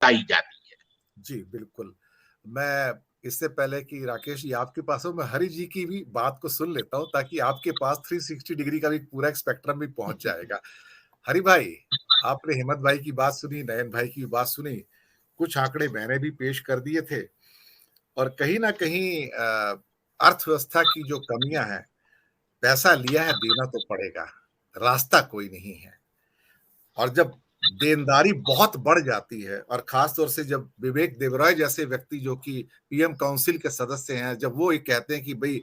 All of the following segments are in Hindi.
बताई जाती है। जी, बिल्कुल। मैं इससे पहले कि राकेश जी आपके पास हो, मैं हरि जी की भी बात को सुन लेता हूँ ताकि आपके पास 360 डिग्री का भी पूरा एक स्पेक्ट्रम भी पहुँच जाएगा। हरि भाई, आपने हिम्मत भाई की बात सुनी, नयन भाई की बात सुनी, कुछ आंकड़े मैंने भी पेश कर दिए थे और कहीं न कहीं अर्थव्यवस्था की जो कमियाँ हैं, पैसा लिया है देना तो पड़ेगा, रास्ता कोई नहीं है। और जब देनदारी बहुत बढ़ जाती है और खास तौर से जब विवेक देबरॉय जैसे व्यक्ति जो कि पीएम काउंसिल के सदस्य हैं, जब वो ये कहते हैं कि भई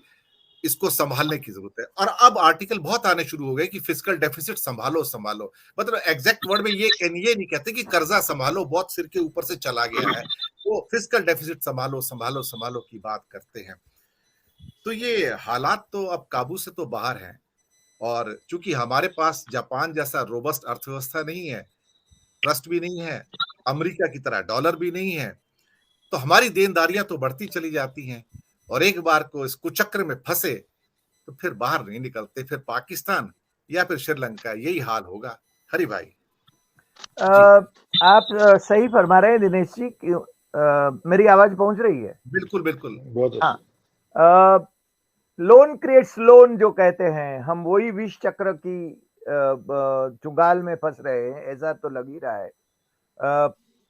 इसको सँभालने की ज़रूरत है और अब आर्टिकल बहुत आने शुरू हो गए कि फिस्कल डेफिसिट सँभालो, सँभालो। मतलब एग्ज़ैक्ट वर्ड में ये नहीं कहते कि कर्ज़ा सँभालो, बहुत सिर के ऊपर से चला गया है। वो फिस्कल डेफिसिट सँभालो, सँभालो, सँभालो की बात करते हैं। तो ये हालात तो अब काबू से तो बाहर हैं और चूँकि हमारे पास जापान जैसा रोबस्ट अर्थव्यवस्था नहीं है, ट्रस्ट भी नहीं है, अमेरिका की तरह डॉलर भी नहीं है, तो हमारी देनदारियाँ तो बढ़ती चली जाती हैं और एक बार को इस कुचक्र में फँसे, तो फिर बाहर नहीं निकलते, फिर पाकिस्तान या फिर श्रीलंका यही हाल होगा। हरि भाई। जी, आप सही फरमा रहे हैं दिनेश जी कि मेरी आवाज पहुंच रही है? बिल्कुल, बिल्कुल। बहुत हाँ। लोन क्रिएट्स लोन जो कहते हैं, हम वही विष चक्र की चुंगाल में फंस रहे हैं, ऐसा तो लग ही रहा है।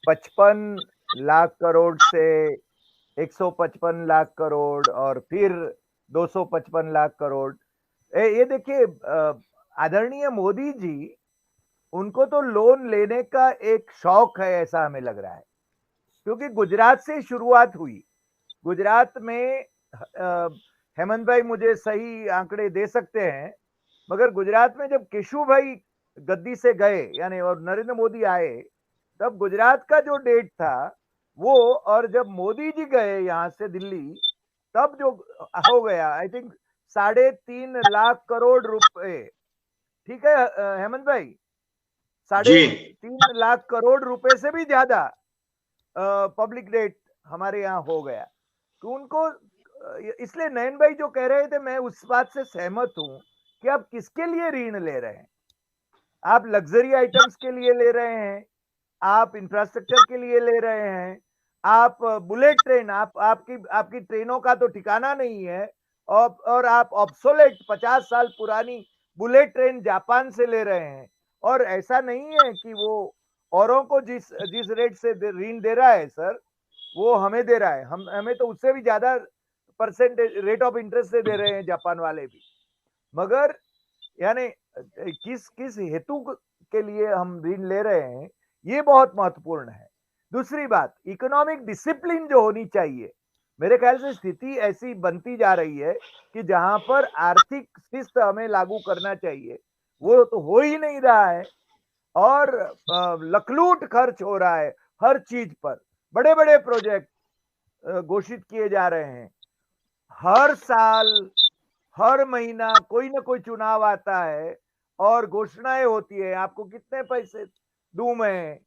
55 लाख करोड़ से 155 लाख करोड़ और फिर 255 लाख करोड़। ये देखिए, आदरणीय मोदी जी, उनको तो लोन लेने का एक शौक है ऐसा हमें लग रहा है, क्योंकि गुजरात से शुरुआत हुई। गुजरात में हेमंत भाई मुझे सही आंकड़े दे सकते हैं, मगर गुजरात में जब केशु भाई गद्दी से गए यानी और नरेंद्र मोदी आए, तब गुजरात का जो डेट था वो, और जब मोदी जी गए यहां से दिल्ली, तब जो हो गया, आई थिंक 3.5 लाख करोड़ रुपए। ठीक है हेमंत भाई, साढ़े जी। तीन लाख करोड़ रुपए से भी ज्यादा पब्लिक डेट हमारे यहाँ हो गया। तो उनको इसलिए नयन भाई जो कह रहे थे, मैं उस बात से सहमत हूं कि आप किसके लिए ऋण ले रहे हैं। आप लग्जरी आइटम्स के लिए ले रहे हैं, आप इंफ्रास्ट्रक्चर के लिए ले रहे हैं, आप बुलेट ट्रेन, आप आपकी आपकी ट्रेनों का तो ठिकाना नहीं है, और आप ऑब्सोलेट 50 साल पुरानी बुलेट ट्रेन जापान से ले रहे हैं। और ऐसा नहीं है कि वो औरों को जिस जिस रेट से ऋण दे रहा है सर, वो हमें दे रहा है। हम हमें तो उससे भी ज्यादा परसेंटेज रेट ऑफ इंटरेस्ट से दे रहे हैं जापान वाले भी। मगर यानी किस किस हेतु के लिए हम ऋण ले रहे हैं, ये बहुत महत्वपूर्ण है। दूसरी बात, इकोनॉमिक डिसिप्लिन जो होनी चाहिए, मेरे ख्याल से स्थिति ऐसी बनती जा रही है कि जहां पर आर्थिक शिस्त हमें लागू करना चाहिए, वो तो हो ही नहीं रहा है। और लखलूट खर्च हो रहा है हर चीज पर। बड़े बड़े प्रोजेक्ट घोषित किए जा रहे हैं। हर साल, हर महीना कोई ना कोई चुनाव आता है और घोषणाएं होती है, आपको कितने पैसे दूं मैं,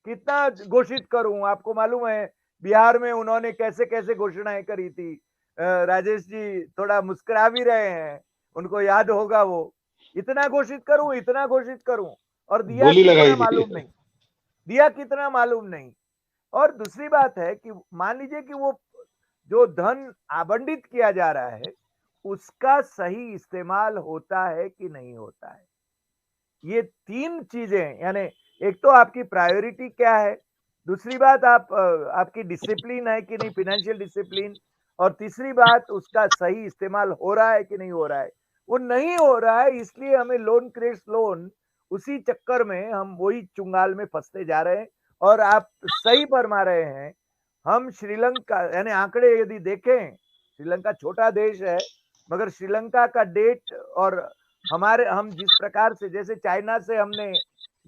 कितना घोषित करूं। आपको मालूम है बिहार में उन्होंने कैसे कैसे घोषणाएं करी थी। राजेश जी थोड़ा मुस्कुरा भी रहे हैं, उनको याद होगा वो। इतना घोषित करूं, इतना घोषित करूं, और दिया बोली लगाई कितना थी। मालूम नहीं, दिया कितना मालूम नहीं। और दूसरी बात है कि मान लीजिए कि वो जो धन आवंटित किया जा रहा है, उसका सही इस्तेमाल होता है कि नहीं होता है। ये तीन चीजें, यानी एक तो आपकी प्रायोरिटी क्या है, दूसरी बात आपकी डिसिप्लिन है कि नहीं, फाइनेंशियल डिसिप्लिन, और तीसरी बात उसका सही इस्तेमाल हो रहा है कि नहीं हो रहा है। वो नहीं हो रहा है, इसलिए हमें लोन क्रेडिट लोन, उसी चक्कर में हम वही चुंगाल में फंसते जा रहे हैं। और आप सही फरमा रहे हैं, हम श्रीलंका यानी आंकड़े यदि देखें, श्रीलंका छोटा देश है, मगर श्रीलंका का डेट और हम जिस प्रकार से, जैसे चाइना से हमने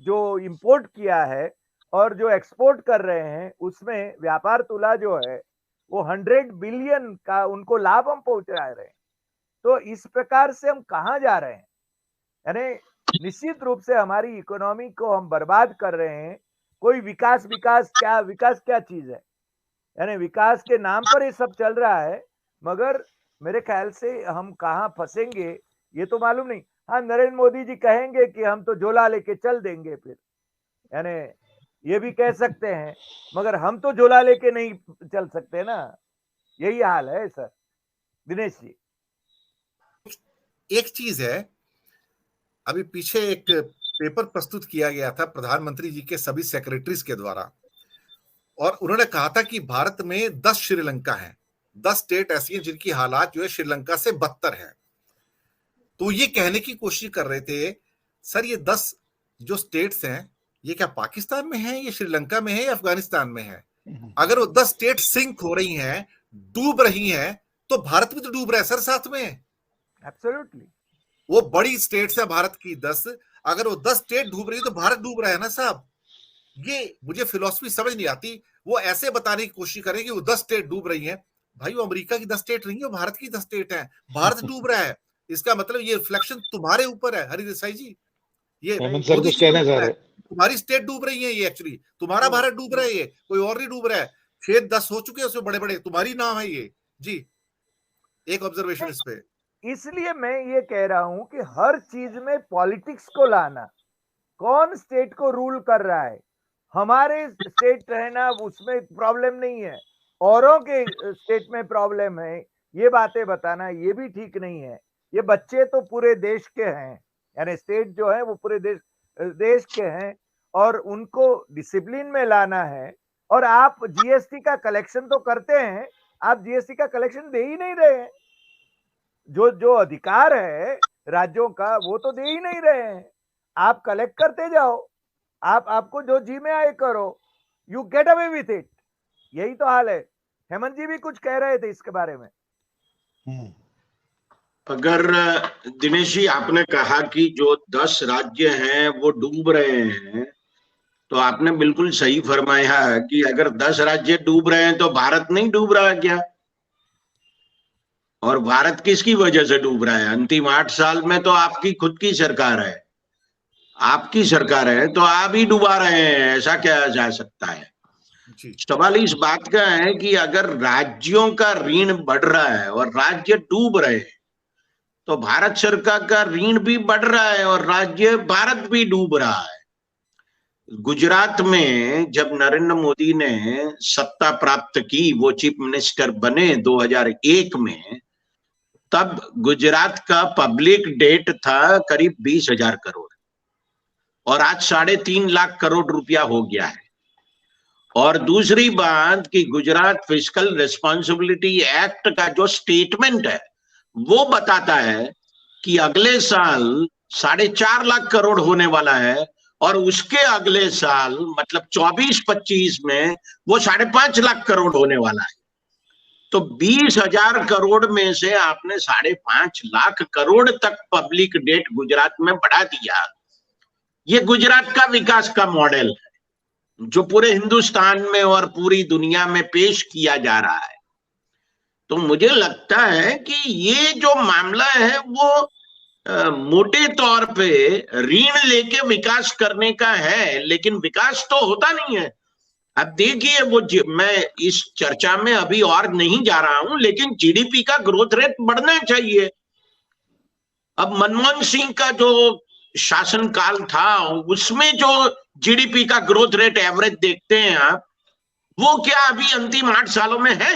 जो इंपोर्ट किया है और जो एक्सपोर्ट कर रहे हैं, उसमें व्यापार तुला जो है वो 100 बिलियन का उनको लाभ हम पहुंचा रहे हैं। तो इस प्रकार से हम कहाँ जा रहे हैं? यानी निश्चित रूप से हमारी इकोनॉमी को हम बर्बाद कर रहे हैं। कोई विकास, विकास क्या चीज है? यानी विकास के नाम पर ये सब चल रहा है, मगर मेरे ख्याल से हम कहाँ फंसेंगे ये तो मालूम नहीं। हाँ, नरेंद्र मोदी जी कहेंगे कि हम तो झोला लेके चल देंगे फिर, यानी ये भी कह सकते हैं, मगर हम तो झोला लेके नहीं चल सकते ना। यही हाल है सर। दिनेश जी, एक चीज है, अभी पीछे एक पेपर प्रस्तुत किया गया था प्रधानमंत्री जी के सभी सेक्रेटरीज के द्वारा, और उन्होंने कहा था कि भारत में 10 श्रीलंका हैं, 10 स्टेट ऐसी हैं जिनकी हालात जो है श्रीलंका से बदतर है। तो ये कहने की कोशिश कर रहे थे सर, ये 10 जो स्टेट्स हैं, ये क्या पाकिस्तान में है, ये श्रीलंका में है या अफगानिस्तान में है? अगर वो 10 स्टेट सिंक हो रही हैं, डूब रही हैं, तो भारत भी तो डूब रहा है सर साथ में। एब्सोल्युटली। वो बड़ी स्टेट्स है भारत की 10, अगर वो 10 स्टेट डूब रही है तो भारत डूब रहा है ना साहब। ये मुझे फिलॉसफी समझ नहीं आती। वो ऐसे बताने की कोशिश करें कि वो 10 स्टेट डूब रही हैं। भाई वो अमेरिका की 10 स्टेट नहीं है, वो भारत की 10 स्टेट है। भारत डूब रहा है, इसका मतलब ये रिफ्लेक्शन तुम्हारे ऊपर है हरि देसाई जी, ये हेमंत सर मोदी कुछ जी के कहना चाह ऊपर है। रहे हैं? तुम्हारी स्टेट डूब रही है, ये एक्चुअली तुम्हारा भारत डूब रहा है, ये कोई और नहीं डूब रहा है। खेत 10 हो चुके हैं उसमें बड़े बड़े, तुम्हारी नाम है ये जी। एक ऑब्जर्वेशन इस पे। इसलिए मैं ये कह रहा हूं कि हर चीज में पॉलिटिक्स को लाना, कौन स्टेट को रूल कर रहा है, हमारे स्टेट रहना उसमें प्रॉब्लम नहीं है, औरों के स्टेट में प्रॉब्लम है, ये बातें बताना ये भी ठीक नहीं है। ये बच्चे तो पूरे देश के हैं, यानी स्टेट जो है वो पूरे देश के हैं, और उनको डिसिप्लिन में लाना है। और आप जीएसटी का कलेक्शन तो करते हैं, आप जीएसटी का कलेक्शन दे ही नहीं रहे हैं। जो जो अधिकार है राज्यों का वो तो दे ही नहीं रहे हैं। आप कलेक्ट करते जाओ, आपको जो जी में आए करो, you get away with it. यही तो हाल है। हेमंत जी भी कुछ कह रहे थे इसके बारे में। अगर दिनेश जी आपने कहा कि जो 10 राज्य हैं वो डूब रहे हैं, तो आपने बिल्कुल सही फरमाया कि अगर 10 राज्य डूब रहे हैं तो भारत नहीं डूब रहा क्या? और भारत किसकी वजह से डूब रहा है? अंतिम 8 साल में तो आपकी खुद की सरकार है, आपकी सरकार है, तो आप ही डुबा रहे हैं, ऐसा क्या जा सकता है? सवाल इस बात का है कि अगर राज्यों का ऋण बढ़ रहा है और राज्य डूब रहे हैं, तो भारत सरकार का ऋण भी बढ़ रहा है और राज्य भारत भी डूब रहा है। गुजरात में जब नरेंद्र मोदी ने सत्ता प्राप्त की, वो चीफ मिनिस्टर बने 2001 में, तब गुजरात का पब्लिक डेट था करीब 20,000 करोड़ और आज 3.5 लाख करोड़ रुपया हो गया है। और दूसरी बात कि गुजरात फिस्कल रिस्पॉन्सिबिलिटी एक्ट का जो स्टेटमेंट है वो बताता है कि अगले साल 4.5 लाख करोड़ होने वाला है और उसके अगले साल मतलब 24-25 में वो 5.5 लाख करोड़ होने वाला है। तो 20,000 करोड़ में से आपने 5.5 लाख करोड़ तक पब्लिक डेट गुजरात में बढ़ा दिया। ये गुजरात का विकास का मॉडल है जो पूरे हिंदुस्तान में और पूरी दुनिया में पेश किया जा रहा है। तो मुझे लगता है कि ये जो मामला है वो मोटे तौर पे ऋण लेके विकास करने का है, लेकिन विकास तो होता नहीं है। अब देखिए वो मैं इस चर्चा में अभी और नहीं जा रहा हूं, लेकिन जीडीपी का ग्रोथ रेट बढ़ना चाहिए। अब मनमोहन सिंह का जो शासनकाल था उसमें जो जीडीपी का ग्रोथ रेट एवरेज देखते हैं आप, वो क्या अभी अंतिम 8 सालों में है?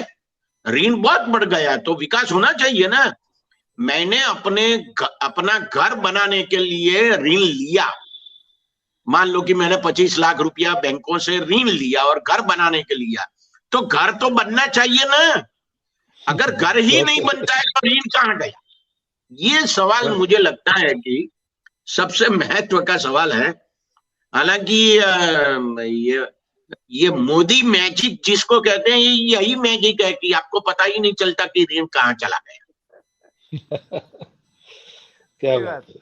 ऋण बहुत बढ़ गया, तो विकास होना चाहिए ना। मैंने अपना घर बनाने के लिए ऋण लिया, मान लो कि मैंने 25 लाख रुपया बैंकों से ऋण लिया और घर बनाने के लिए, तो घर तो बनना चाहिए ना। अगर घर ही नहीं बनता है तो ऋण कहां गया? ये सवाल मुझे लगता है कि सबसे महत्व का सवाल है। हालांकि ये मोदी मैजिक जिसको कहते हैं, यही मैजिक है कि आपको पता ही नहीं चलता कि ऋण कहां चला गया। क्या बात है।